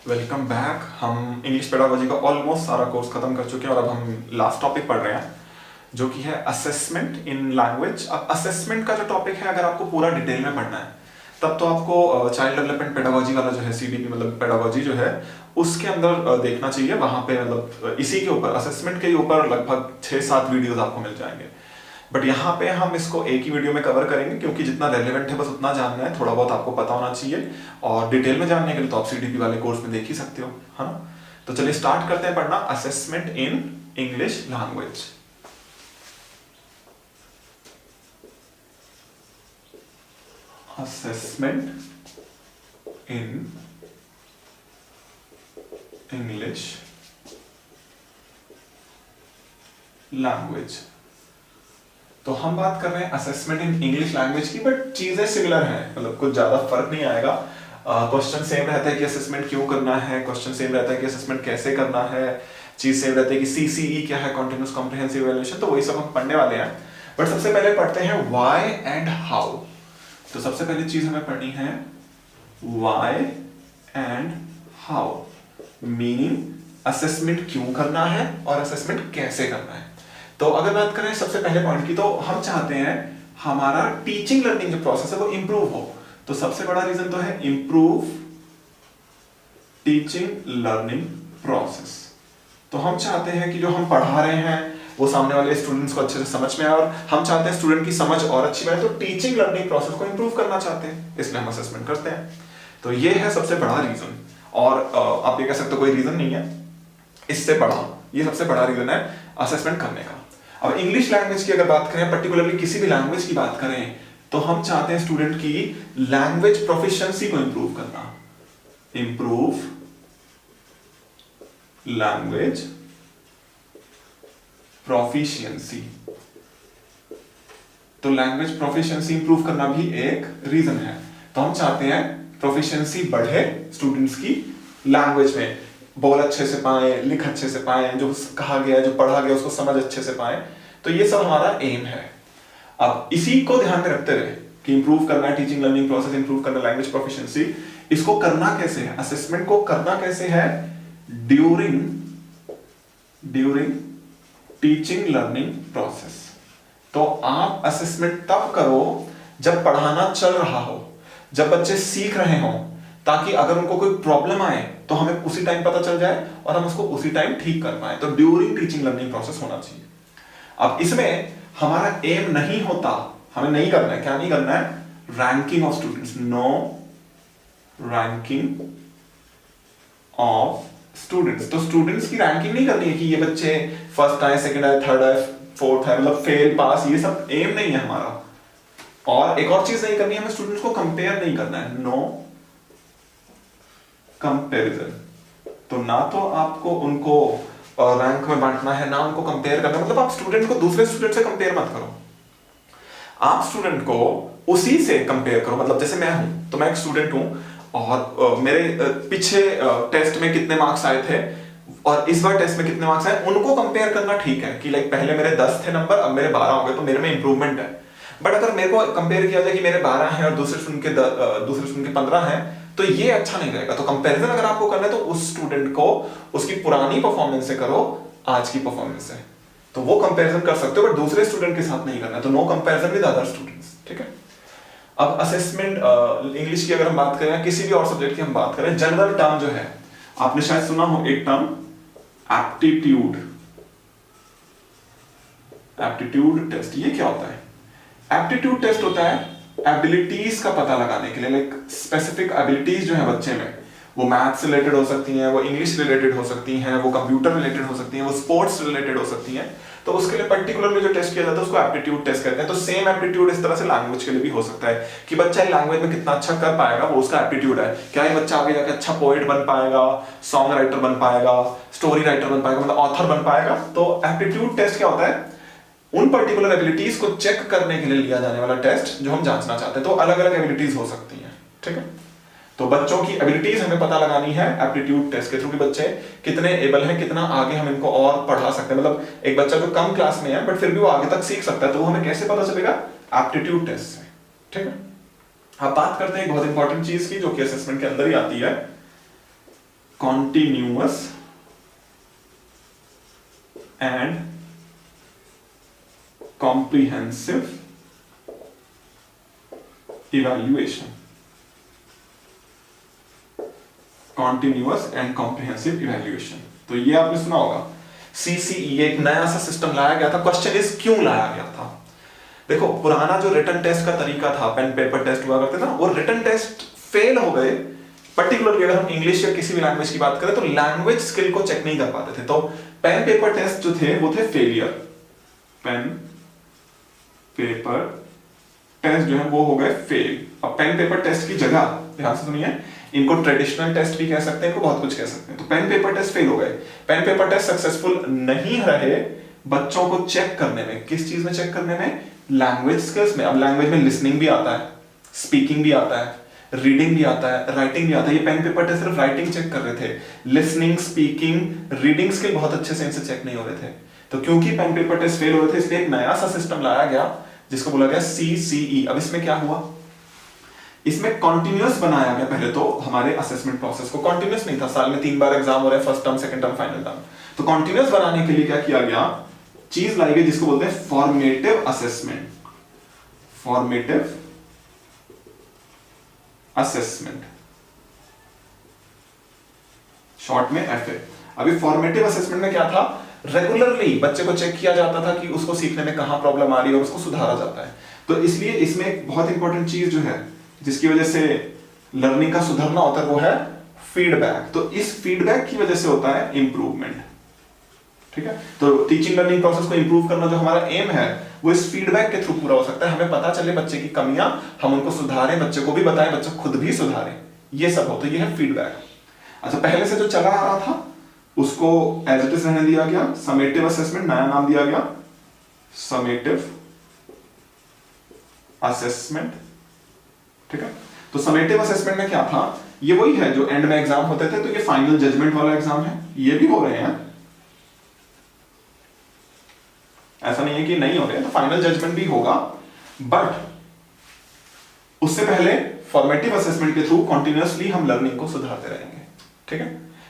Welcome back. हम English pedagogy का almost सारा कोर्स खत्म कर चुके हैं और अब हम लास्ट टॉपिक पढ़ रहे हैं जो कि है असेसमेंट इन लैंग्वेज। अब असेसमेंट का जो टॉपिक है, अगर आपको पूरा डिटेल में पढ़ना है तब तो आपको चाइल्ड डेवलपमेंट पेडागोजी वाला जो है सीडीपी मतलब पेडागोजी जो है उसके अंदर देखना चाहिए। वहां पे मतलब इसी के ऊपर असेसमेंट के ऊपर लगभग 6-7 वीडियोस आपको मिल जाएंगे। बट यहाँ पे हम इसको एक ही वीडियो में कवर करेंगे क्योंकि जितना रेलेवेंट है बस उतना जानना है, थोड़ा बहुत आपको पता होना चाहिए। और डिटेल में जानने के लिए तो आप सीडीपी वाले कोर्स में देख ही सकते हो, है ना। तो चलिए स्टार्ट करते हैं पढ़ना assessment in English language. Assessment in English language. तो हम बात कर रहे हैं असेसमेंट इन इंग्लिश लैंग्वेज की, बट चीजें सिमिलर हैं, मतलब कुछ ज्यादा फर्क नहीं आएगा। क्वेश्चन सेम रहता है कि असेसमेंट क्यों करना है, क्वेश्चन सेम रहता है कि असेसमेंट कैसे करना है, चीज सेम रहता है कि सीसीई क्या है, कॉन्टिन्यूअस कॉम्प्रिहेंसिव इवैल्यूएशन। तो वही सब हम पढ़ने वाले हैं। बट सबसे पहले पढ़ते हैं व्हाई एंड हाउ। तो सबसे पहली चीज हमें पढ़नी है why and how, meaning assessment क्यों करना है और असेसमेंट कैसे करना है। तो अगर बात करें सबसे पहले पॉइंट की, तो हम चाहते हैं हमारा टीचिंग लर्निंग जो प्रोसेस है वो इंप्रूव हो। तो सबसे बड़ा रीजन तो है इंप्रूव टीचिंग लर्निंग प्रोसेस। तो हम चाहते हैं कि जो हम पढ़ा रहे हैं वो सामने वाले स्टूडेंट्स को अच्छे से समझ में आए, और हम चाहते हैं स्टूडेंट की समझ और अच्छी बने। तो टीचिंग लर्निंग प्रोसेस को इंप्रूव करना चाहते हैं, इसलिए हम असेसमेंट करते हैं। तो ये है सबसे बड़ा रीजन। और आप ये कह सकते हो कोई रीजन नहीं है इससे बड़ा, ये सबसे बड़ा रीजन है असेसमेंट करने का। अब इंग्लिश लैंग्वेज की अगर बात करें, पर्टिकुलरली किसी भी लैंग्वेज की बात करें, तो हम चाहते हैं स्टूडेंट की लैंग्वेज प्रोफिशिएंसी को इंप्रूव करना। Improve language proficiency. तो लैंग्वेज प्रोफिशिएंसी इंप्रूव करना भी एक रीजन है। तो हम चाहते हैं प्रोफिशिएंसी बढ़े स्टूडेंट्स की लैंग्वेज में, बोल अच्छे से पाए, लिख अच्छे से पाए, जो कहा गया जो पढ़ा गया उसको समझ अच्छे से पाए। तो ये सब हमारा एम है। अब इसी को ध्यान में रखते हुए कि इंप्रूव करना है टीचिंग लर्निंग प्रोसेस, इंप्रूव करना लैंग्वेज प्रोफिशिएंसी, इसको करना कैसे है, असेसमेंट को करना कैसे है, ड्यूरिंग टीचिंग लर्निंग प्रोसेस। तो आप असेसमेंट तब करो जब पढ़ाना चल रहा हो, जब बच्चे सीख रहे हो, ताकि अगर उनको कोई प्रॉब्लम आए तो हमें उसी टाइम पता चल जाए और हम उसको उसी टाइम ठीक कर पाए। तो ड्यूरिंग टीचिंग लर्निंग प्रोसेस होना चाहिए। अब इसमें हमारा एम नहीं होता, हमें नहीं करना है, क्या नहीं करना है, ranking of students. No ranking of students. तो स्टूडेंट्स की रैंकिंग नहीं करनी है कि ये बच्चे फर्स्ट आए, सेकंड आए, थर्ड आए, फोर्थ है, मतलब फेल पास, ये सब एम नहीं है हमारा। और एक और चीज नहीं करनी है, हमें स्टूडेंट्स को कंपेयर नहीं करना है। No comparison. तो ना तो आपको उनको रैंक में बांटना है, ना उनको कंपेयर करना। मतलब आप स्टूडेंट को दूसरे स्टूडेंट से कंपेयर मत करो, आप स्टूडेंट को उसी से कंपेयर करो। मतलब जैसे मैं हूं, तो मैं एक स्टूडेंट हूं और मेरे पीछे टेस्ट में कितने मार्क्स आए थे और इस बार टेस्ट में कितने मार्क्स आए, उनको कंपेयर करना ठीक है कि लाइक पहले मेरे 10 थे नंबर, अब मेरे 12 हो गए, तो मेरे में इंप्रूवमेंट है। बट अगर मेरे को कंपेयर किया जाए कि मेरे 12 हैं और दूसरे स्टूडेंट के 15 हैं, तो ये अच्छा नहीं रहेगा। तो कंपैरिजन अगर आपको करना है तो उस स्टूडेंट को उसकी पुरानी परफॉर्मेंस से करो आज की परफॉर्मेंस से, तो वो कंपैरिजन कर सकते हो, बट दूसरे स्टूडेंट के साथ नहीं करना है। तो no comparison with other students, ठीक है। अब असेसमेंट इंग्लिश की अगर हम बात करें, किसी भी और सब्जेक्ट की हम बात करें, जनरल टर्म जो है आपने शायद सुना हो एक टर्म एप्टीट्यूड। एप्टीट्यूड टेस्ट, ये क्या होता है? एप्टीट्यूड टेस्ट होता है एबिलिटीज का पता लगाने के लिए, लाइक स्पेसिफिक एबिलिटीज जो है बच्चे में, वो मैथ्स से रिलेटेड हो सकती हैं, वो इंग्लिश रिलेटेड हो सकती हैं, वो कंप्यूटर रिलेटेड हो सकती हैं, वो स्पोर्ट्स रिलेटेड हो सकती हैं। तो उसके लिए पर्टिकुलरली जो टेस्ट किया जाता है उसको एप्टीट्यूड टेस्ट कहते हैं। तो सेम एप्टीट्यूड इस तरह से लैंग्वेज के लिए भी हो सकता है कि बच्चा लैंग्वेज में कितना अच्छा कर पाएगा, वो उसका एप्टीट्यूड है। क्या ये बच्चा आगे जाके अच्छा पोएट बन पाएगा, सॉन्ग राइटर बन पाएगा, स्टोरी राइटर बन पाएगा, मतलब ऑथर बन पाएगा। तो एप्टीट्यूड टेस्ट क्या होता है, उन पर्टिकुलर एबिलिटीज को चेक करने के लिए लिया जाने वाला टेस्ट जो हम जांचना चाहते हैं। तो अलग अलग एबिलिटीज हो सकती हैं, ठीक है। तो बच्चों की एबिलिटीज हमें पता लगानी है एप्टीट्यूड टेस्ट के थ्रू कि बच्चे कितने एबल हैं, कितना आगे हम इनको और पढ़ा सकते हैं। मतलब एक बच्चा जो कम क्लास में है बट फिर भी वो आगे तक सीख सकता है, तो वो हमें कैसे पता चलेगा, एप्टीट्यूड टेस्ट से, ठीक है। अब बात करते हैं एक बहुत इंपॉर्टेंट चीज की जो कि असेसमेंट के अंदर ही आती है, continuous and comprehensive evaluation, continuous and comprehensive evaluation. तो ये आपने सुना होगा CCE एक नया सा सिस्टम लाया गया था। क्वेश्चन इज क्यों लाया गया था? देखो पुराना जो रिटन टेस्ट का तरीका था, पेन पेपर टेस्ट हुआ करते ना, वो रिटन टेस्ट फेल हो गए। पर्टिकुलरली अगर हम इंग्लिश या किसी भी लैंग्वेज की बात करें तो लैंग्वेज स्किल को चेक नहीं कर पाते थे, तो पेन पेपर टेस्ट जो थे वो थे फेलियर। पेन पेपर टेस्ट जो है वो हो गए फेल। अब पेन पेपर टेस्ट की जगह, ध्यान से सुनिए, इनको ट्रेडिशनल टेस्ट भी कह सकते हैं, इनको बहुत कुछ कह सकते हैं। तो पेन पेपर टेस्ट फेल हो गए, पेन पेपर टेस्ट सक्सेसफुल नहीं रहे बच्चों को चेक करने में। किस चीज में चेक करने में? लैंग्वेज स्किल्स में। अब लैंग्वेज में लिसनिंग भी आता है, स्पीकिंग भी आता है, रीडिंग भी आता है, राइटिंग भी आता है। ये पेन पेपर टेस्ट सिर्फ राइटिंग चेक कर रहे थे, लिसनिंग, स्पीकिंग, रीडिंग स्किल बहुत अच्छे से इनसे चेक नहीं हो रहे थे। तो क्योंकि पेन पेपर टेस्ट फेल हो रहे थे इसलिए एक नया सा सिस्टम लाया गया जिसको बोला गया CCE। अब इसमें क्या हुआ, इसमें कॉन्टिन्यूअस बनाया गया। पहले तो हमारे असेसमेंट प्रोसेस को कॉन्टिन्यूअस नहीं था, साल में 3 बार एग्जाम हो रहा है, first term, second term, final term. तो कॉन्टिन्यूअस बनाने के लिए क्या किया गया, चीज लाई गई जिसको बोलते हैं formative assessment. Formative assessment, short में FA। अभी फॉर्मेटिव असेसमेंट में क्या था, रेगुलरली बच्चे को चेक किया जाता था कि उसको सीखने में कहां प्रॉब्लम आ रही है और उसको सुधारा जाता है। तो इसलिए इसमें एक बहुत इंपॉर्टेंट चीज जो है जिसकी वजह से लर्निंग का सुधरना होता है वो है फीडबैक। तो इस फीडबैक की वजह से होता है इंप्रूवमेंट। ठीक है, तो टीचिंग लर्निंग प्रोसेस को इंप्रूव करना जो हमारा एम है वो इस फीडबैक के थ्रू पूरा हो सकता है। हमें पता चले बच्चे की कमियां, हम उनको सुधारें, बच्चे को भी बताएं, बच्चा खुद भी सुधारे, ये सब हो। तो ये है फीडबैक। अच्छा, पहले से जो चला आ रहा था उसको एज इट इज रहने दिया गया, समेटिव असेसमेंट, नया नाम दिया गया समेटिव असेसमेंट। ठीक है, तो समेटिव असेसमेंट में क्या था, ये वही है जो एंड में एग्जाम होते थे। तो ये फाइनल जजमेंट वाला एग्जाम है, ये भी हो रहे हैं, ऐसा नहीं है कि नहीं हो रहे हैं, तो फाइनल जजमेंट भी होगा। बट उससे पहले फॉर्मेटिव असेसमेंट के थ्रू कॉन्टिन्यूअसली हम लर्निंग को सुधारते रहेंगे। ठीक है,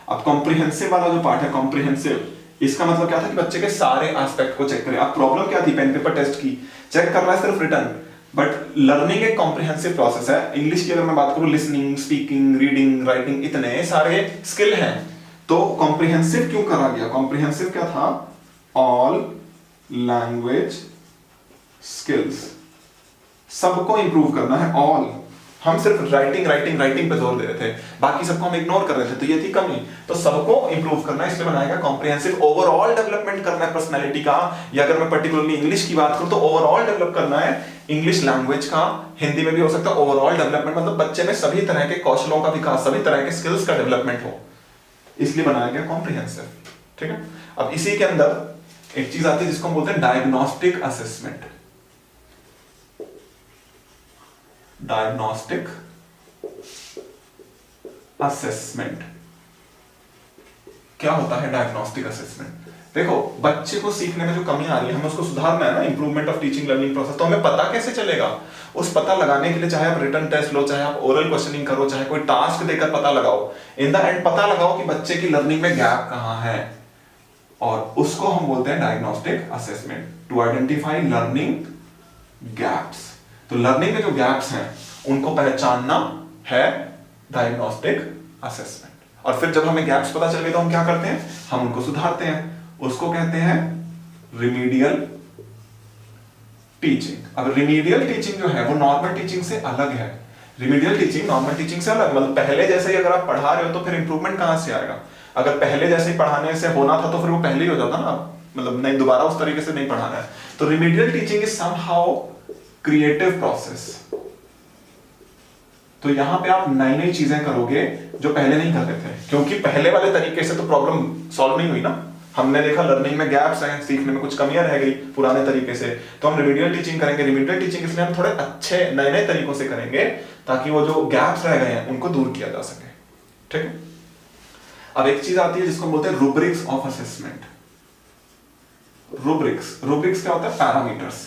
अब कॉम्प्रिहेंसिव वाला जो पार्ट है, कॉम्प्रिहेंसिव, इसका मतलब क्या था कि बच्चे के सारे एस्पेक्ट को चेक करें। अब प्रॉब्लम क्या थी पेन पेपर टेस्ट की, चेक कर रहा है सिर्फ रिटर्न, बट लर्निंग एक कॉम्प्रिहेंसिव प्रोसेस है। इंग्लिश की अगर मैं बात करूं, लिसनिंग, स्पीकिंग, रीडिंग, राइटिंग, इतने सारे स्किल हैं। तो कॉम्प्रिहेंसिव क्यों करा गया? कॉम्प्रिहेंसिव क्या था, ऑल लैंग्वेज स्किल्स, सबको इंप्रूव करना है। ऑल, हम सिर्फ राइटिंग पे जोर दे रहे थे, बाकी सबको हम इग्नोर कर रहे थे, तो ये थी कमी। तो सबको इंप्रूव करना है, इसलिए बनाया गया कॉम्प्रिहेंसिव। ओवरऑल डेवलपमेंट करना है पर्सनैलिटी का, या अगर मैं पर्टिकुलरली इंग्लिश की बात करूं तो ओवरऑल डेवलप करना है इंग्लिश लैंग्वेज का। हिंदी में भी हो सकता है ओवरऑल डेवलपमेंट, मतलब बच्चे में सभी तरह के कौशलों का विकास, सभी तरह के स्किल्स का डेवलपमेंट हो, इसलिए बनाया गया कॉम्प्रिहेंसिव। ठीक है, अब इसी के अंदर एक चीज आती है जिसको हम बोलते हैं डायग्नोस्टिक असेसमेंट। डायग्नोस्टिक असेसमेंट क्या होता है? डायग्नोस्टिक असेसमेंट, देखो बच्चे को सीखने में जो कमी आ रही है हमें उसको सुधारना है ना, improvement of teaching learning process. तो हमें पता कैसे चलेगा? उस पता लगाने के लिए चाहे आप रिटन टेस्ट लो, चाहे आप ओरल क्वेश्चनिंग करो, चाहे कोई टास्क देकर पता लगाओ, इन द एंड पता लगाओ कि बच्चे की लर्निंग में गैप कहां है, और उसको हम बोलते हैं diagnostic assessment, to identify learning gaps. तो लर्निंग में जो गैप्स हैं उनको पहचानना है डायग्नोस्टिक असेसमेंट। और फिर जब हमें गैप्स पता चल गए तो हम क्या करते हैं, हम उनको सुधारते हैं, उसको कहते हैं रिमीडियल टीचिंग। अब रिमीडियल टीचिंग जो है वो नॉर्मल टीचिंग से अलग है। रिमीडियल टीचिंग नॉर्मल टीचिंग से अलग, मतलब पहले जैसे ही अगर आप पढ़ा रहे हो तो फिर इंप्रूवमेंट कहां से आएगा? अगर पहले जैसे ही पढ़ाने से होना था तो फिर वो पहले ही हो जाता ना, मतलब नहीं, दोबारा उस तरीके से नहीं पढ़ाना है। तो remedial teaching is somehow creative process. तो यहां पे आप नई नई चीजें करोगे जो पहले नहीं करते थे, क्योंकि पहले वाले तरीके से तो प्रॉब्लम सॉल्व नहीं हुई ना। हमने देखा लर्निंग में गैप्स हैं, सीखने में कुछ कमियां रह गई पुराने तरीके से, तो हम रिमीडियल टीचिंग करेंगे। रिमीडियल टीचिंग इसलिए हम थोड़े अच्छे नए नए तरीकों से करेंगे ताकि वो जो गैप्स रह गए हैं उनको दूर किया जा सके। ठीक है, अब एक चीज आती है जिसको हम बोलते हैं रूब्रिक्स ऑफ असेसमेंट। रूब्रिक्स क्या होता है? पैरामीटर्स।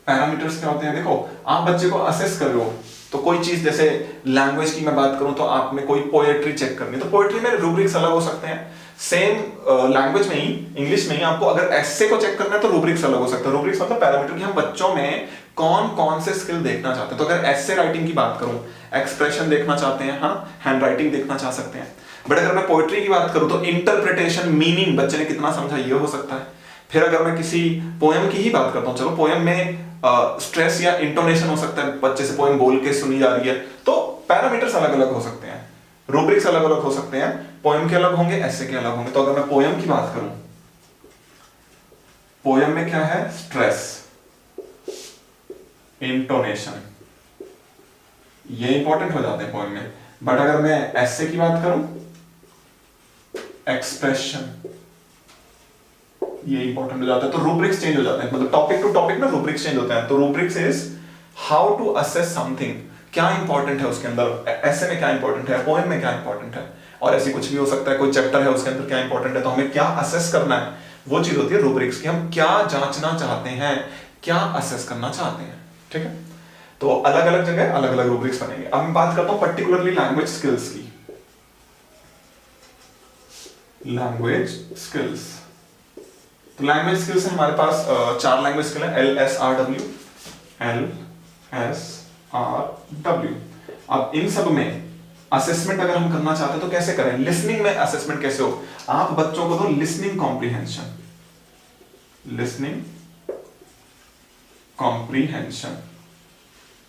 पैरामीटर्स क्या होते हैं? देखो आप बच्चे को असेस कर रहे हो, तो कोई चीज जैसे लैंग्वेज की मैं बात करूं तो आपने कोई पोएट्री चेक करनी है तो पोएट्री में रूब्रिक्स अलग हो सकते हैं। सेम लैंग्वेज में ही, इंग्लिश में ही आपको अगर एस्से को चेक करना है तो रूब्रिक्स अलग हो सकता है। रूब्रिक्स मतलब पैरामीटर कि हम बच्चों में कौन कौन से स्किल देखना चाहते हैं। तो अगर एस्से राइटिंग की बात करूं, एक्सप्रेशन देखना चाहते हैं, हाँ, हैंड राइटिंग देखना चाह सकते हैं। बट अगर मैं पोएट्री की बात करूं तो इंटरप्रिटेशन, मीनिंग बच्चे ने कितना समझा ये हो सकता है। फिर अगर मैं किसी पोएम की ही बात करता हूं, चलो पोएम में स्ट्रेस या इंटोनेशन हो सकता है, बच्चे से पोएम बोल के सुनी जा रही है, तो पैरामीटर्स अलग अलग हो सकते हैं, रूब्रिक्स अलग अलग हो सकते हैं, पोएम के अलग होंगे, एस्से के अलग होंगे। तो अगर मैं पोएम की बात करूं, पोएम में क्या है, स्ट्रेस, इंटोनेशन, ये इंपॉर्टेंट हो जाते हैं पोएम में। बट अगर मैं एस्से की बात करूं, एक्सप्रेशन, ये इंपॉर्टेंट हो जाता है। तो रूब्रिक्स चेंज हो जाते हैं, मतलब टॉपिक टू टॉपिक ना रूब्रिक्स चेंज होते हैं। तो rubrics is how to assess something, क्या इंपॉर्टेंट है उसके अंदर, ऐसे में क्या इंपॉर्टेंट है, पोएम में क्या इंपॉर्टेंट है, और ऐसी कुछ भी हो सकता है, कोई चैप्टर है उसके अंदर क्या इंपॉर्टेंट है, तो हमें क्या असेस करना है, वो चीज होती है रूब्रिक्स की। हम क्या जांचना चाहते हैं, क्या असेस करना चाहते हैं, ठीक है। तो अलग अलग जगह अलग अलग रूब्रिक्स बनेंगे। अब मैं बात करता हूं पर्टिकुलरली लैंग्वेज स्किल्स की। लैंग्वेज स्किल्स, तो लैंग्वेज स्किल्स है हमारे पास 4 लैंग्वेज स्किल है, LSRW, LSRW। अब इन सब में असेसमेंट अगर हम करना चाहते हैं तो कैसे करें, लिसनिंग में असेसमेंट कैसे हो, आप बच्चों को दो लिसनिंग कॉम्प्रीहेंशन, लिसनिंग कॉम्प्रीहेंशन।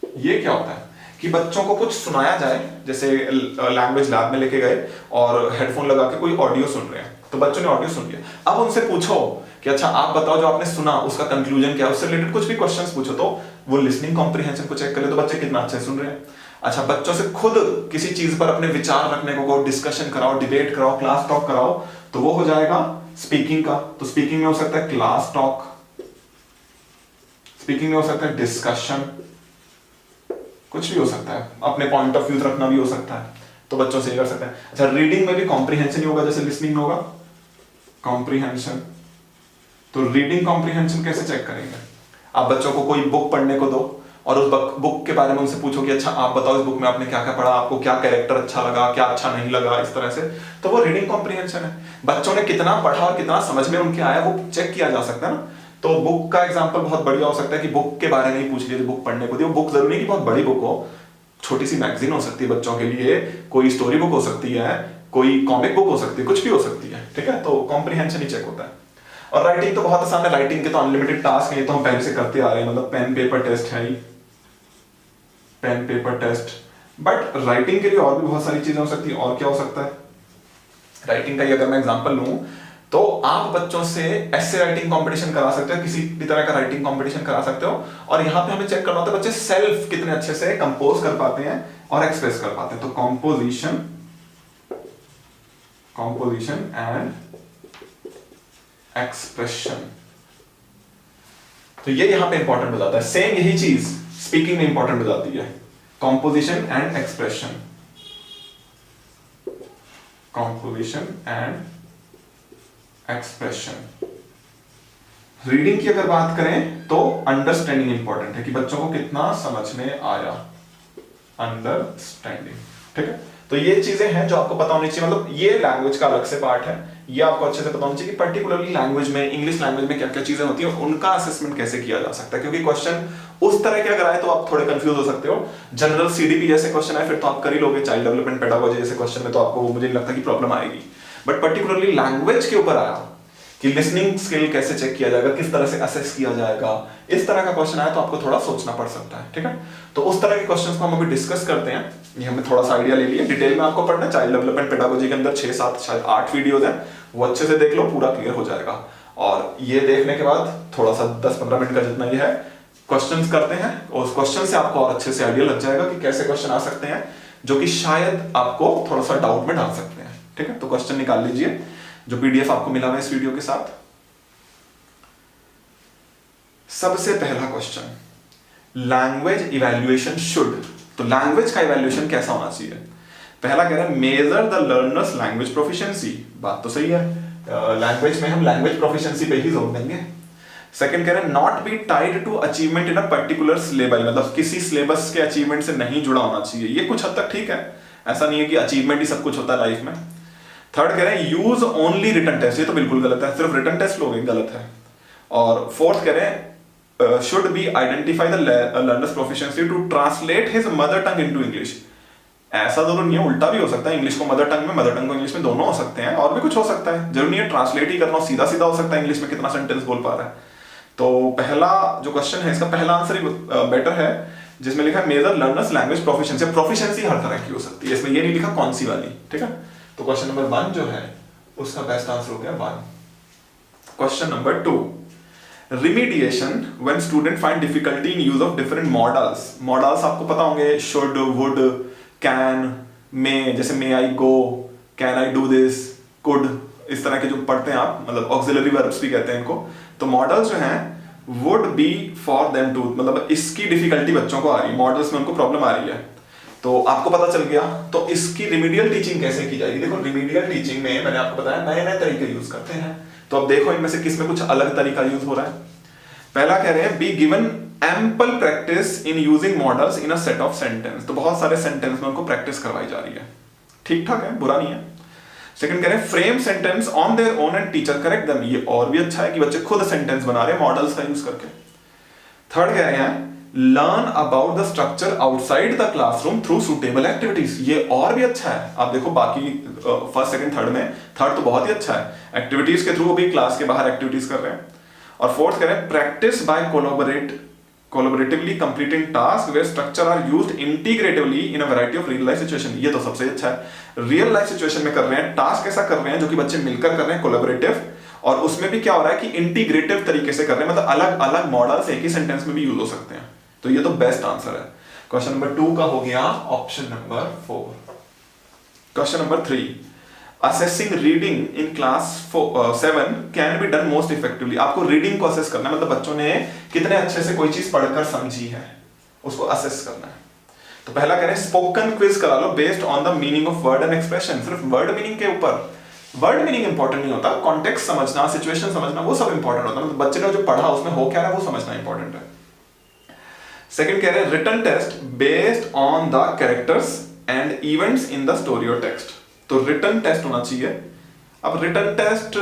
ये क्या होता है कि बच्चों को कुछ सुनाया जाए, जैसे लैंग्वेज लैब में लेके गए और हेडफोन लगा के कोई ऑडियो सुन रहे हैं, तो बच्चों ने ऑडियो सुन लिया, अब उनसे पूछो कि अच्छा आप बताओ जो आपने सुना उसका कंक्लूजन क्या है, उससे रिलेटेड कुछ भी क्वेश्चंस पूछो, तो वो लिसनिंग कॉम्प्रीहेंशन को चेक कर ले तो बच्चे कितना अच्छे सुन रहे हैं। अच्छा, बच्चों से खुद किसी चीज पर अपने विचार रखने को डिस्कशन कराओ, डिबेट कराओ, क्लास टॉक कराओ, तो वो हो जाएगा स्पीकिंग का। तो स्पीकिंग में हो सकता है क्लास टॉक, स्पीकिंग में हो सकता है डिस्कशन, कुछ भी हो सकता है, अपने पॉइंट ऑफ व्यू रखना भी हो सकता है, तो बच्चों से ये कर सकते हैं। अच्छा, रीडिंग में भी कॉम्प्रीहेंशन ही होगा जैसे लिसनिंग में होगा कॉम्प्रीहेंशन। तो रीडिंग कॉम्प्रीहेंशन कैसे चेक करेंगे, आप बच्चों को कोई बुक पढ़ने को दो और उस बुक के बारे में उनसे पूछो कि अच्छा आप बताओ इस बुक में आपने क्या क्या पढ़ा, आपको क्या कैरेक्टर अच्छा लगा, क्या अच्छा नहीं लगा, इस तरह से, तो वो रीडिंग कॉम्प्रीहेंशन है। बच्चों ने कितना पढ़ा और कितना समझ में उनके आया वो चेक किया जा सकता है ना। तो बुक का एग्जांपल बहुत बढ़िया हो सकता है कि बुक के बारे में ही पूछ लीजिए, बुक पढ़ने को दी, वो बुक जरूरी नहीं कि बहुत बड़ी बुक हो, छोटी सी मैगजीन हो सकती है बच्चों के लिए, कोई स्टोरी बुक हो सकती है, कोई कॉमिक बुक हो सकती है, कुछ भी हो सकती है, ठीक है। तो कॉम्प्रीहेंशन ही चेक होता है। और राइटिंग तो बहुत आसान है, राइटिंग के तो अनलिमिटेड टास्क है, तो हम पहले से करते आ रहे हैं, मतलब पेन पेपर टेस्ट है ही, pen paper test. But writing के लिए और भी बहुत सारी चीजें हो सकती है। और क्या हो सकता है राइटिंग का ही अगर मैं एग्जांपल लूं तो आप बच्चों से ऐसे राइटिंग कंपटीशन करा सकते हो, किसी भी तरह का राइटिंग कंपटीशन करा सकते हो, और यहाँ पे हमें चेक करना होता है बच्चे सेल्फ कितने अच्छे से कंपोज कर पाते हैं और एक्सप्रेस कर पाते हैं। तो कॉम्पोजिशन एंड एक्सप्रेशन, तो ये यहां पे इंपॉर्टेंट हो जाता है। सेम यही चीज स्पीकिंग में इंपॉर्टेंट हो जाती है, composition and expression, composition and expression. Reading की अगर बात करें तो अंडरस्टैंडिंग इंपॉर्टेंट है कि बच्चों को कितना समझ में आया, अंडरस्टैंडिंग, ठीक है। तो ये चीजें हैं जो आपको पता होनी चाहिए, मतलब ये लैंग्वेज का अलग से पार्ट है, ये आपको अच्छे से पता होना चाहिए कि पर्टिकुलरली लैंग्वेज में, इंग्लिश लैंग्वेज में क्या क्या चीजें होती है, उनका असेसमेंट कैसे किया जा सकता है। क्योंकि क्वेश्चन उस तरह के अगर आए तो आप थोड़े कंफ्यूज हो सकते हो। जनरल सीडीपी जैसे क्वेश्चन आए फिर तो आप कर ही लोगे, चाइल्ड डेवलपमेंट पेडागोजी जैसे क्वेश्चन में तो आपको मुझे नहीं लगता कि प्रॉब्लम आएगी। बट पर्टिकुलरली लैंग्वेज के ऊपर आया कि लिसनिंग स्किल कैसे चेक किया जाएगा, किस तरह से असेस किया जाएगा, इस तरह का क्वेश्चन आया तो आपको थोड़ा सोचना पड़ सकता है, ठीक है। तो उस तरह के क्वेश्चंस को हम अभी डिस्कस करते हैं, ये हमने थोड़ा सा आइडिया ले लिया। डिटेल में आपको पढ़ना है, चाइल्ड डेवलपमेंट पेडागोजी के अंदर 6, 7, शायद 8 वीडियोज हैं, वो अच्छे से देख लो, पूरा क्लियर हो जाएगा। और ये देखने के बाद थोड़ा सा 10-15 मिनट का जितना ये है क्वेश्चंस करते हैं, और उस क्वेश्चन से आपको और अच्छे से आइडिया लग जाएगा कि कैसे क्वेश्चन आ सकते हैं जो कि शायद आपको थोड़ा सा डाउट में डाल सकते हैं, ठीक है। तो क्वेश्चन निकाल लीजिए, जो पीडीएफ आपको मिला हुआ है इस वीडियो के साथ। सबसे पहला क्वेश्चन, लैंग्वेज इवैल्यूएशन शुड, तो लैंग्वेज का इवैल्यूएशन कैसा होना चाहिए। पहला कह रहा है measure the learners language proficiency, बात तो सही है, लैंग्वेज में हम लैंग्वेज प्रोफिशिएंसी पे ही जोर देंगे। सेकंड कह रहे हैं not be tied to achievement in a particular syllabus, मतलब किसी सिलेबस के अचीवमेंट से नहीं जुड़ा होना चाहिए। ये कुछ हद तक ठीक है, ऐसा नहीं है कि अचीवमेंट ही सब कुछ होता है लाइफ में। थर्ड कह रहे हैं यूज ओनली रिटन टेस्ट, ये तो बिल्कुल गलत है, सिर्फ रिटन टेस्ट लोगे, गलत है। और फोर्थ कह रहे हैं should be identify the learners proficiency to translate his mother tongue into English. ऐसा जरूर नहीं है, उल्टा भी हो सकता है, इंग्लिश को मदर टंग में, मदर टंग को इंग्लिश में, दोनों हो सकते हैं, और भी कुछ हो सकता है, जरूरी नहीं है ट्रांसलेट ही करना, सीधा सीधा हो सकता है इंग्लिश में कितना सेंटेंस बोल पा रहा है। तो पहला जो क्वेश्चन है इसका पहला आंसर ही बेटर है, जिसमें लिखा है major learners language proficiency. Proficiency हर तरह की हो सकती है, इसमें ये नहीं लिखा कौन सी वाली, ठीक है। तो क्वेश्चन नंबर 1 जो है उसका बेस्ट आंसर हो गया 1। Question number 2, remediation when student find difficulty in use of different modals. Modals आपको पता होंगे, शुड, वुड, कैन, मे, जैसे may I go, can I do this, could, इस तरह के जो पढ़ते हैं आप, मतलब ऑक्सिलरी वर्ब्स भी कहते हैं इनको। तो मॉडल्स जो हैं would be for them to, मतलब इसकी डिफिकल्टी बच्चों को आ रही है, मॉडल्स में उनको प्रॉब्लम आ रही है, तो आपको पता चल गया। तो इसकी रिमीडियल टीचिंग कैसे की जाएगी? देखो रिमीडियल टीचिंग में मैंने आपको बताया नए नए तरीके यूज करते हैं, तो अब देखो इनमें से किस में कुछ अलग तरीका यूज हो रहा है। पहला कह रहे हैं be given ample practice in using models in a set of sentence. तो बहुत सारे सेंटेंस में उनको प्रैक्टिस करवाई जा रही है, ठीक ठाक है, बुरा नहीं है। सेकंड कह रहे हैं frame sentence on their own and teacher correct them. ये और भी अच्छा है कि बच्चे खुद सेंटेंस बना रहे हैं मॉडल्स का यूज करके। थर्ड कह रहे हैं learn about the structure outside the classroom through suitable activities. ये और भी अच्छा है, आप देखो बाकी फर्स्ट सेकंड थर्ड में, थर्ड तो बहुत ही अच्छा है, एक्टिविटीज के थ्रू भी क्लास के बाहर एक्टिविटीज कर रहे हैं। और फोर्थ कह रहे हैं practice by collaboratively completing task where structure are used integratively in a variety of real life situation. ये तो सबसे अच्छा है, रियल लाइफ सिचुएशन में कर रहे हैं, टास्क ऐसा कर रहे हैं जो कि बच्चे मिलकर कर रहे हैं, कोलैबोरेटिव, और उसमें भी क्या हो रहा है कि इंटीग्रेटिव तरीके से कर रहे हैं, मतलब अलग अलग मॉडल्स एक ही सेंटेंस में भी यूज हो सकते हैं। तो ये तो बेस्ट आंसर है। क्वेश्चन नंबर 2 का हो गया option number 4। Question number 3, assessing reading in class 7 can be done most effectively. आपको रीडिंग को असेस करना है, मतलब बच्चों ने कितने अच्छे से कोई चीज पढ़कर समझी है उसको असेस करना है। तो पहला कह रहे हैं स्पोकन क्विज करा लो based on the meaning of word and expression. सिर्फ वर्ड मीनिंग के ऊपर, वर्ड मीनिंग इंपॉर्टेंट नहीं होता, कॉन्टेक्स्ट समझना, सिचुएशन समझना, वो सब इंपॉर्टेंट होता है, मतलब बच्चे ने जो पढ़ा उसमें हो क्या रहा है वो समझना इंपॉर्टेंट है। सेकंड कह रहे हैं written test based on the characters and events in the story और टेक्स्ट। तो रिटन टेस्ट होना चाहिए। अब रिटन टेस्ट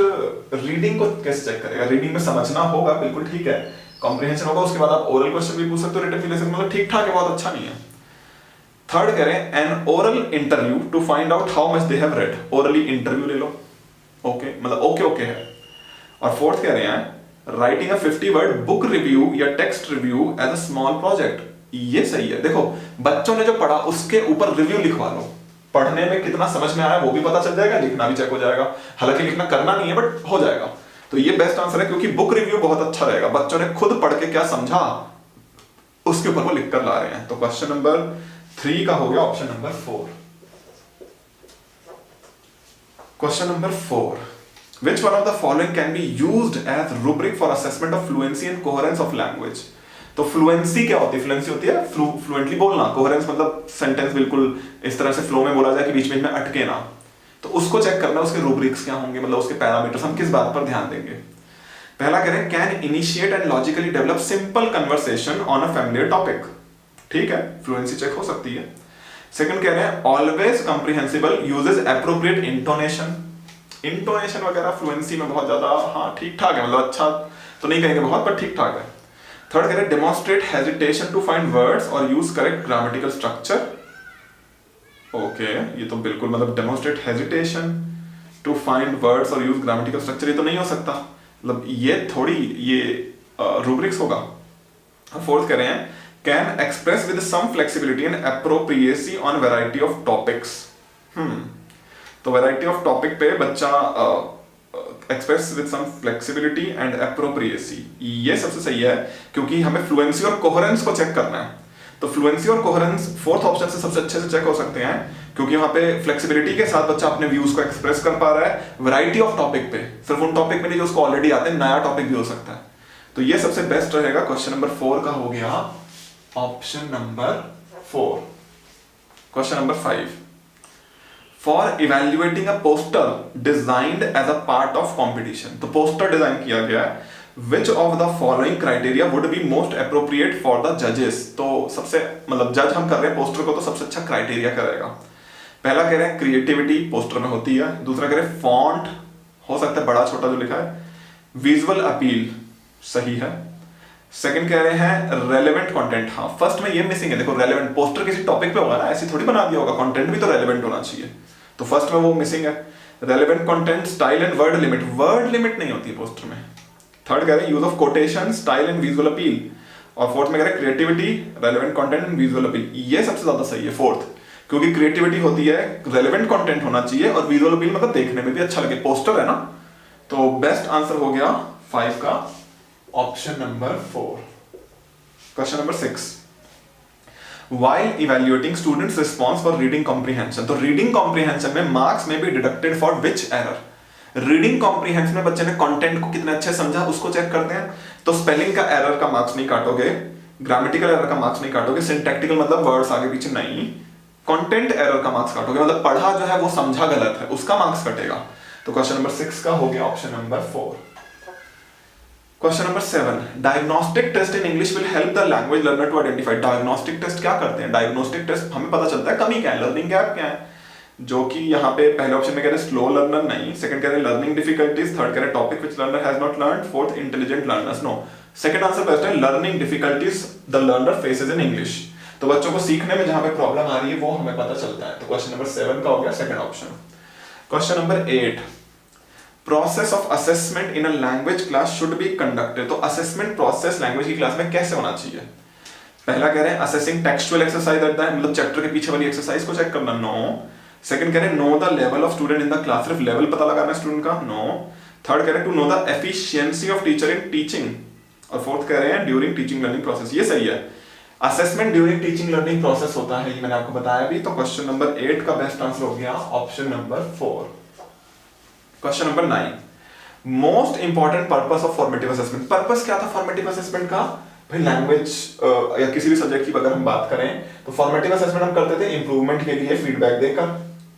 रीडिंग को कैसे चेक करेगा? रीडिंग में समझना होगा, बिल्कुल ठीक है, कॉम्प्रिहेंशन होगा, उसके बाद आप ओरल क्वेश्चन भी पूछ सकते हो, रिटन भी ले सकते हो, मतलब ठीक ठाक है, बहुत अच्छा नहीं है। थर्ड कह रहे हैं an oral interview to find out how much they have read. Orally interview ले लो, ओके, मतलब ओके है। और फोर्थ कह रहे हैं writing a 50 word book review या text review as a small project. ये सही है, देखो बच्चों ने जो पढ़ा उसके ऊपर रिव्यू लिखवा लो, पढ़ने में कितना समझ में आया वो भी पता चल जाएगा, लिखना भी चेक हो जाएगा, हालांकि लिखना करना नहीं है बट हो जाएगा। तो ये बेस्ट आंसर है, क्योंकि बुक रिव्यू बहुत अच्छा रहेगा, बच्चों ने खुद पढ़ के क्या समझा उसके ऊपर वो लिख कर ला रहे हैं। तो क्वेश्चन नंबर 3 का हो गया option number 4। Question number 4, which one of the following can be used as rubric for assessment of fluency and coherence of language? तो फ्लुएंसी क्या होती है? फ्लुएंसी होती है फ्लुएंटली बोलना, कोहेरेंस मतलब सेंटेंस बिल्कुल इस तरह से फ्लो में बोला जाए कि बीच में अटके ना। तो उसको चेक करना, उसके रूब्रिक्स क्या होंगे, मतलब उसके पैरामीटर्स, हम किस बात पर ध्यान देंगे। पहला कह रहे हैं can initiate and logically develop simple conversation on a familiar topic. ठीक है, फ्लुएंसी चेक हो सकती है। सेकंड कह रहे हैं always comprehensible, uses appropriate intonation. Intonation वगैरह फ्लुएंसी में बहुत ज्यादा हाँ ठीक ठाक है, मतलब अच्छा तो नहीं कहेंगे बहुत, पर ठीक ठाक है। थर्ड कह रहे हैं demonstrate hesitation to find words और use correct grammatical structure. Okay, ये तो बिल्कुल मतलब demonstrate hesitation to find words और यूज ग्रामेटिकल स्ट्रक्चर, ये तो नहीं हो सकता, मतलब ये थोड़ी ये रूब्रिक्स होगा। फोर्थ कह रहे हैं can express with some flexibility and appropriacy on variety of topics. तो वैरायटी ऑफ टॉपिक पे बच्चा express with some flexibility and appropriacy, ये सबसे सही है, क्योंकि हमें फ्लुएंसी और कोहेरेंस को चेक करना है। तो फ्लुएंसी और कोहेरेंस फोर्थ ऑप्शन से सबसे अच्छे से चेक हो सकते हैं, क्योंकि वहां पे फ्लेक्सिबिलिटी के साथ बच्चा अपने व्यूज को एक्सप्रेस कर पा रहा है। वैरायटी ऑफ टॉपिक पे, सिर्फ उन टॉपिक में नहीं जो उसको ऑलरेडी आते हैं, नया टॉपिक भी हो सकता है। तो ये सबसे बेस्ट रहेगा। क्वेश्चन नंबर 4 का हो गया option number 4। Question number 5, for evaluating a poster designed as a part of competition. तो पोस्टर डिजाइन किया गया है which of the following criteria would be most appropriate for the जजेस। तो सबसे मतलब जज हम कर रहे हैं पोस्टर को, तो सबसे अच्छा क्राइटेरिया क्या रहेगा? पहला कह रहे हैं क्रिएटिविटी पोस्टर में होती है, दूसरा कह रहे हैं फॉन्ट हो सकता है बड़ा छोटा जो लिखा है, विजुअल अपील सही है, सेकंड कह रहे हैं रेलेवेंट कंटेंट। हाँ फर्स्ट में ये मिसिंग है, देखो रेलेवेंट पोस्टर किसी टॉपिक पे होगा ना, ऐसे थोड़ी बना दिया होगा, कंटेंट भी तो रेलेवेंट होना चाहिए, तो फर्स्ट में वो मिसिंग है। Relevant content, style and word limit नहीं होती है पोस्टर में। थर्ड कह रहे हैं use of quotation, style and visual appeal, और फोर्थ में कह रहे हैं creativity, relevant content and visual appeal. ये सबसे ज्यादा सही है फोर्थ, क्योंकि क्रिएटिविटी होती है, रेलेवेंट कंटेंट होना चाहिए और विजुअल अपील मतलब देखने में भी अच्छा लगे, पोस्टर है ना। तो बेस्ट आंसर हो गया 5 का option number 4। Question number 6, while evaluating students response for reading comprehension, तो रीडिंग कॉम्प्रिहेंशन में मार्क्स में be deducted for which error? Reading comprehension में बच्चे ने कंटेंट को कितने अच्छे समझा उसको चेक करते हैं, तो स्पेलिंग का एरर का मार्क्स नहीं काटोगे, ग्रामेटिकल एरर का मार्क्स नहीं काटोगे, सिंटैक्टिकल मतलब वर्ड्स आगे पीछे नहीं, कंटेंट एरर का मार्क्स काटोगे, मतलब पढ़ा जो है वो समझा गलत है उसका मार्क्स कटेगा। तो क्वेश्चन नंबर 6 का हो गया option number 4। Question number 7, diagnostic test in English will help the language learner to identify. Diagnostic test क्या करते हैं? डायग्नोस्टिक टेस्ट हमें पता चलता है कमी क्या है, लर्निंग गैप क्या है, जो कि यहाँ पे पहले ऑप्शन में कह रहे हैं स्लो लर्नर नहीं, सेकंड कह रहे हैं लर्निंग डिफिकल्टीज, थर्ड कह रहे हैं topic which learner has not learned, fourth intelligent learners. No, second answer best है, learning difficulties the learner faces in English. तो बच्चों को सीखने में जहां पे प्रॉब्लम आ रही है वो हमें पता चलता है। तो क्वेश्चन नंबर 7 का हो गया second option. Question number 8, process of assessment in a language class should be conducted. तो असेसमेंट प्रोसेस लैंग्वेज की क्लास में कैसे होना चाहिए? पहला कह रहे हैं assessing textual exercise at the, मतलब चैप्टर के पीछे वाली एक्सरसाइज को चेक करना, नो। सेकंड कह रहे हैं know the level of student in the class, सिर्फ लेवल पता लगाना है स्टूडेंट का, नो। थर्ड कह रहे हैं to know the efficiency of teacher in teaching, और फोर्थ कह रहे हैं ड्यूरिंग टीचिंग लर्निंग प्रोसेस। ये सही है, assessment during teaching learning process होता है, ये मैंने आपको बताया भी। तो क्वेश्चन नंबर 8 का बेस्ट आंसर हो गया option number 4। Question number 9, most important purpose of formative assessment. Purpose क्या था फॉर्मेटिव असेसमेंट का? भाई लैंग्वेज या किसी भी सब्जेक्ट की अगर हम बात करें तो फॉर्मेटिव असेसमेंट हम करते थे इंप्रूवमेंट के लिए, फीडबैक देकर,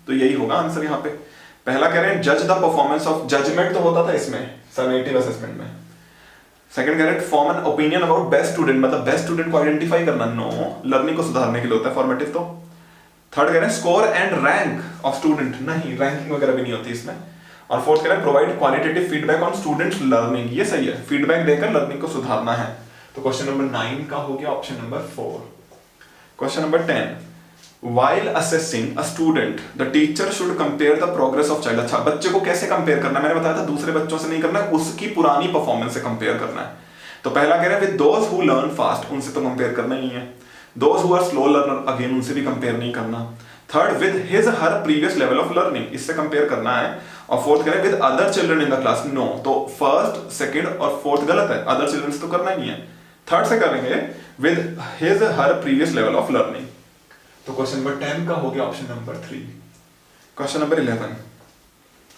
तो यही होगा आंसर यहाँ पे। पहला कह रहे हैं जज द परफॉर्मेंस ऑफ, जजमेंट तो होता था इसमें समेटिव असेसमेंट में। सेकंड कह रहे हैं form an opinion about best student, मतलब बेस्ट स्टूडेंट को आइडेंटिफाई करना, नो, लर्निंग को सुधारने के लिए होता है फॉर्मेटिव। तो थर्ड कह रहे हैं score and rank of student, नहीं रैंकिंग वगैरह भी नहीं होती इसमें। और फोर्थ कह रहे हैं provide qualitative feedback on students learning, ये सही है, फीडबैक देकर लर्निंग को सुधारना है। तो क्वेश्चन नंबर 9 का हो गया option number 4। Question number 10, while assessing a student the teacher should compare the progress of child। अच्छा, बच्चे को कैसे कंपेयर करना है? मैंने बताया था दूसरे बच्चों से नहीं करना है, उसकी पुरानी परफॉर्मेंस से कंपेयर करना है। तो पहला कह रहे हैं with those who learn fast, उनसे तो कंपेयर करना ही है। those who are slow learner, again उनसे भी कंपेयर नहीं करना। Third with his her previous level of learning, इससे कंपेयर करना है। और फोर्थ कह रहे हैं with other children in the class, no। तो फर्स्ट, सेकंड और फोर्थ गलत है, अदर चिल्ड्रन तो करना ही नहीं है। थर्ड से करेंगे with his her previous level of learning। तो क्वेश्चन नंबर 10 का हो गया option number 3। Question number 11,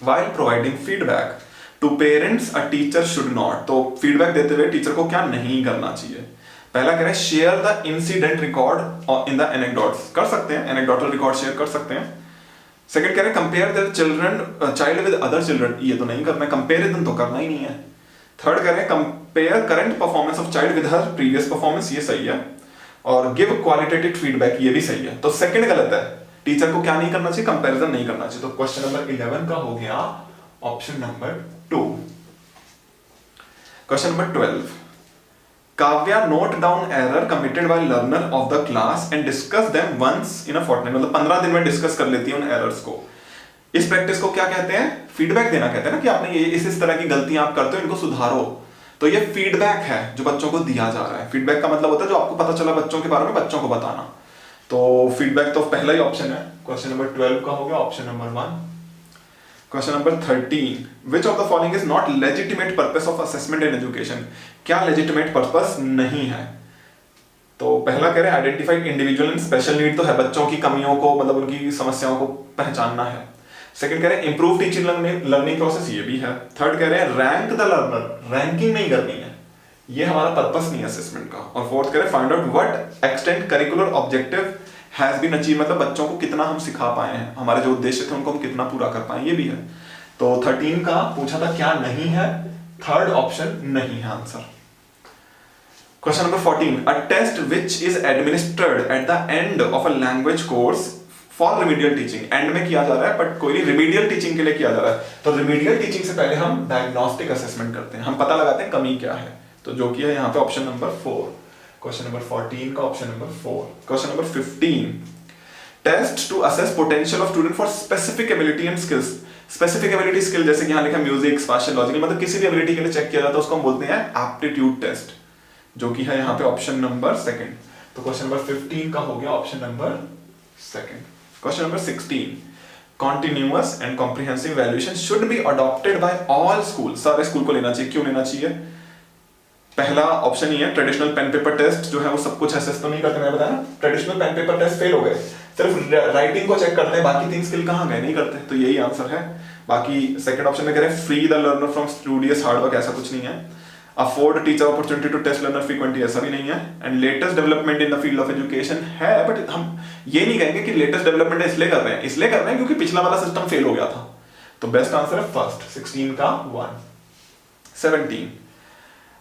while providing feedback to parents a teacher should not। तो फीडबैक देते हुए टीचर को क्या नहीं करना चाहिए? पहला कह रहे हैं share the incident record in the anecdotes, कर सकते हैं, एनेक्डोटल रिकॉर्ड शेयर कर सकते हैं। सेकंड कह रहे हैं compare their children child with other children, ये तो नहीं करना है, कंपैरिजन तो करना ही नहीं है। थर्ड कह रहे हैं compare current performance of child with her previous performance, ये सही है। और गिव क्वालिटेटिव फीडबैक, ये भी सही है। तो सेकंड गलत है, टीचर को क्या नहीं करना चाहिए? कंपैरिजन नहीं करना चाहिए। तो क्वेश्चन नंबर 11 का हो गया option number 2। Question number 12, Kavya note down error committed by learner of the class and discuss them once in a fortnight, मतलब 15 दिन में डिस्कस कर लेती है उन एरर्स को। इस प्रैक्टिस को क्या कहते हैं? फीडबैक देना कहते हैं ना, कि आपने ये इस तरह की गलतियां आप करते हो, इनको सुधारो। तो ये फीडबैक है जो बच्चों को दिया जा रहा है। फीडबैक का मतलब होता है जो आपको पता चला बच्चों के बारे में, बच्चों को बताना। तो फीडबैक तो पहला ही ऑप्शन है। क्वेश्चन नंबर 12 का हो गया option number 1। Question number 13, which of the following is not legitimate purpose of assessment in education. क्या लेजिटिमेट पर्पस नहीं है? तो पहला कह रहे हैं identify individual and special need, तो है बच्चों की कमियों को, मतलब उनकी समस्याओं को पहचानना है। सेकंड कह रहे हैं इंप्रूव टीचिंग लर्निंग प्रोसेस, ये भी है। थर्ड कह रहे हैं रैंक द लर्नर, रैंकिंग नहीं करनी है, ये हमारा पर्पस नहीं है असेसमेंट का। और फोर्थ कह रहे हैं find out what extent curricular objective has been achieve, मतलब बच्चों को कितना हम सिखा पाए हैं, हमारे जो उद्देश्य थे उनको हम कितना पूरा कर पाए, ये भी है। तो 13 का पूछा था क्या नहीं है, थर्ड ऑप्शन नहीं है answer. Question number 14, a test which is administered at the end of a language course for remedial teaching. End में किया जा रहा है बट कोई रिमीडियल टीचिंग के लिए किया जा रहा है। तो रिमीडियल टीचिंग से पहले हम डायग्नोस्टिक असेसमेंट करते हैं, हम पता लगाते हैं कमी क्या है, तो जो कि है यहाँ पे ऑप्शन नंबर 4। क्वेश्चन नंबर 14 का option number 4। Question number 15, test to assess potential of student for specific ability and skills. Specific ability skill जैसे कि यहाँ लिखा म्यूजिक, स्पेशल, लॉजिकल, मतलब किसी भी एबिलिटी के लिए चेक किया जाता है उसको हम बोलते हैं एप्टीट्यूड टेस्ट, जो कि है यहाँ पे ऑप्शन नंबर 2। तो क्वेश्चन नंबर 15 का हो गया option number 2। Question number 16, continuous and comprehensive evaluation should be adopted by all school. सारे स्कूल को लेना चाहिए। क्यों लेना चाहिए? पहला ऑप्शन ही है ट्रेडिशनल पेन पेपर टेस्ट जो है वो सब कुछ असेस तो नहीं करते, मैंने बताया traditional pen paper test fail हो गए, सिर्फ राइटिंग को चेक करते हैं, बाकी 3 स्किल कहां गए, नहीं करते, तो यही आंसर है। बाकी सेकंड ऑप्शन में कह रहे हैं free the learner from studious hard work, ऐसा कुछ नहीं है। Afford teacher opportunity to test learner frequently, ऐसा भी नहीं है। And latest development in the field of education है, बट हम ये नहीं कहेंगे कि लेटेस्ट डेवलपमेंट इसलिए कर रहे हैं, इसलिए कर रहे हैं क्योंकि पिछला वाला सिस्टम फेल हो गया था। तो बेस्ट आंसर है फर्स्ट, 16 का 1। 17,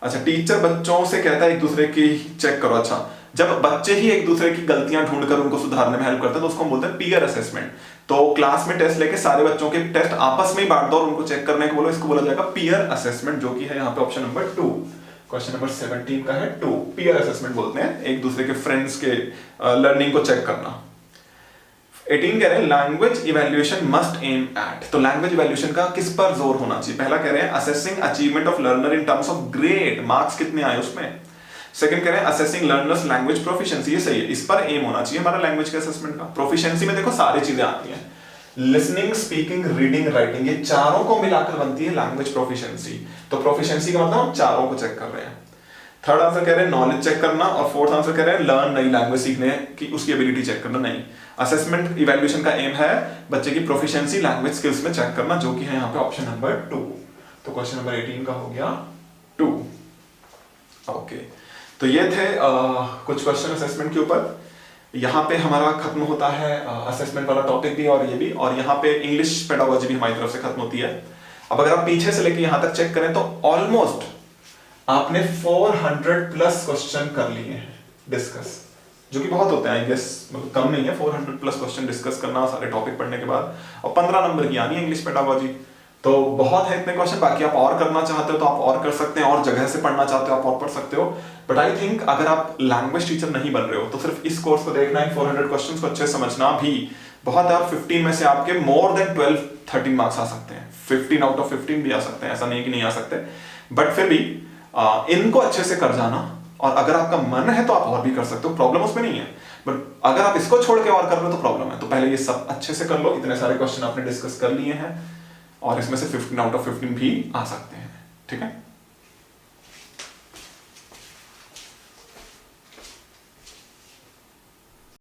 अच्छा टीचर बच्चों से कहता है एक दूसरे की चेक करो। अच्छा, जब बच्चे ही एक दूसरे की गलतियां ढूंढकर उनको सुधारने में हेल्प करते हैं तो उसको हम बोलते हैं पीयर असेसमेंट। तो क्लास में टेस्ट लेके सारे बच्चों के टेस्ट आपस में ही बांट दो और उनको चेक करने को बोलो, इसको बोला जाएगा पीयर असेसमेंट, जो कि है यहाँ पे ऑप्शन नंबर 2। क्वेश्चन नंबर 17 का है 2, पीयर असेसमेंट बोलते हैं एक दूसरे के फ्रेंड्स के लर्निंग को चेक करना। 18 कह रहे हैं language evaluation must aim at. तो लैंग्वेज इवैल्यूएशन का किस पर जोर होना चाहिए? पहला कह रहे हैं assessing achievement of learner in terms of grade, marks कितने आए उसमें। सेकंड कह रहे हैं असेसिंग लर्नर्स लैंग्वेज प्रोफिशिएंसी, ये सही है, इस पर एम होना चाहिए हमारा लैंग्वेज के असेसमेंट का। प्रोफिशिएंसी में देखो सारी चीजें आती हैं, लिसनिंग, स्पीकिंग, रीडिंग, राइटिंग, ये चारों को मिलाकर बनती है लैंग्वेज प्रोफिशिएंसी। तो प्रोफिशिएंसी का मतलब हम चारों को चेक कर रहे हैं। थर्ड आंसर कह रहे हैं नॉलेज चेक करना, और फोर्थ आंसर कह रहे हैं लर्न, नई लैंग्वेज सीखने की उसकी एबिलिटी चेक करना। नहीं, असेसमेंट इवैल्यूएशन का एम है बच्चे की प्रोफिशिएंसी लैंग्वेज स्किल्स में चेक करना, जो कि है यहाँ पे ऑप्शन नंबर 2। तो क्वेश्चन नंबर 18 का हो गया 2। ओके, तो ये थे कुछ क्वेश्चन असेसमेंट के ऊपर। यहाँ पे हमारा खत्म होता है असेसमेंट वाला टॉपिक भी और ये भी, और यहाँ पे इंग्लिश पेडागोजी भी हमारी तरफ से खत्म होती है। अब अगर आप पीछे से लेके यहाँ तक चेक करें तो ऑलमोस्ट आपने 400 प्लस क्वेश्चन कर लिए हैं डिस्कस, जो कि बहुत होते हैं आई गेस, मतलब कम नहीं है 400 प्लस क्वेश्चन डिस्कस करना सारे टॉपिक पढ़ने के बाद, और 15 नंबर की आनी है इंग्लिश पेडागोजी। तो बहुत है इतने क्वेश्चन। बाकी आप और करना चाहते हो तो आप और कर सकते हैं, और जगह से पढ़ना चाहते हो आप और पढ़ सकते हो। बट आई थिंक अगर आप लैंग्वेज टीचर नहीं बन रहे हो तो सिर्फ इस कोर्स को देखना है, 400 क्वेश्चंस को अच्छे से समझना भी बहुत है। और 15 में से आपके मोर देन 12-13 मार्क्स आ सकते हैं, 15 आउट ऑफ 15 भी आ सकते हैं, ऐसा नहीं कि नहीं आ सकते। बट फिर भी इनको अच्छे से कर जाना, और अगर आपका मन है तो आप और भी कर सकते हो, प्रॉब्लम उसमें नहीं है। बट अगर आप इसको छोड़ के और कर रहे हो तो प्रॉब्लम है। तो पहले ये सब अच्छे से कर लो, इतने सारे क्वेश्चन आपने डिस्कस कर लिए हैं, और इसमें से 15 आउट ऑफ 15 भी आ सकते हैं, ठीक है।